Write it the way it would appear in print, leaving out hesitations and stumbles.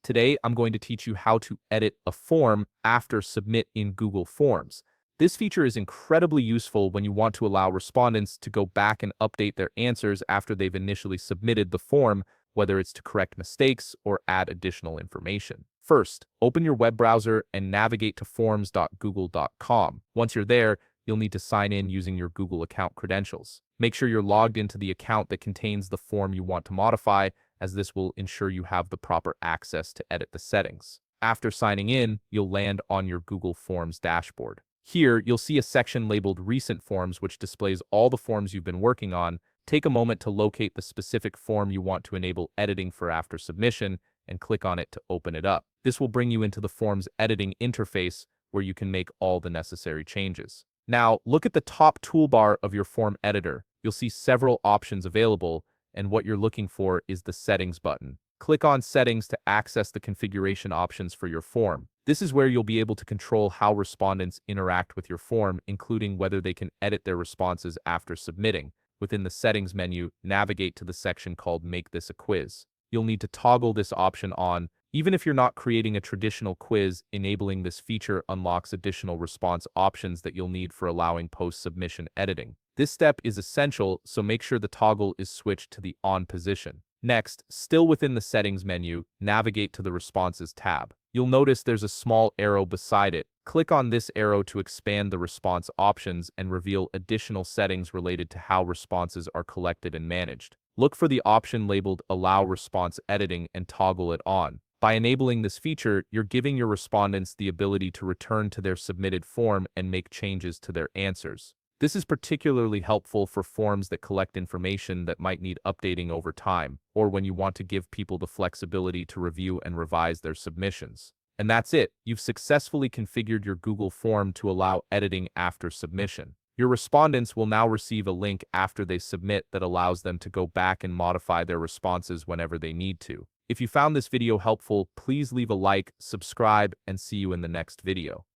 Today, I'm going to teach you how to edit a form after submit in Google Forms. This feature is incredibly useful when you want to allow respondents to go back and update their answers after they've initially submitted the form, whether it's to correct mistakes or add additional information. First, open your web browser and navigate to forms.google.com. Once you're there, you'll need to sign in using your Google account credentials. Make sure you're logged into the account that contains the form you want to modify, as this will ensure you have the proper access to edit the settings. After signing in, you'll land on your Google Forms dashboard. Here, you'll see a section labeled Recent Forms, which displays all the forms you've been working on. Take a moment to locate the specific form you want to enable editing for after submission and click on it to open it up. This will bring you into the Forms editing interface where you can make all the necessary changes. Now, look at the top toolbar of your form editor. You'll see several options available, and what you're looking for is the Settings button. Click on Settings to access the configuration options for your form. This is where you'll be able to control how respondents interact with your form, including whether they can edit their responses after submitting. Within the Settings menu, navigate to the section called Make This a Quiz. You'll need to toggle this option on. Even if you're not creating a traditional quiz, enabling this feature unlocks additional response options that you'll need for allowing post-submission editing. This step is essential, so make sure the toggle is switched to the On position. Next, still within the Settings menu, navigate to the Responses tab. You'll notice there's a small arrow beside it. Click on this arrow to expand the response options and reveal additional settings related to how responses are collected and managed. Look for the option labeled Allow Response Editing and toggle it on. By enabling this feature, you're giving your respondents the ability to return to their submitted form and make changes to their answers. This is particularly helpful for forms that collect information that might need updating over time, or when you want to give people the flexibility to review and revise their submissions. And that's it. You've successfully configured your Google form to allow editing after submission. Your respondents will now receive a link after they submit that allows them to go back and modify their responses whenever they need to. If you found this video helpful, please leave a like, subscribe, and see you in the next video.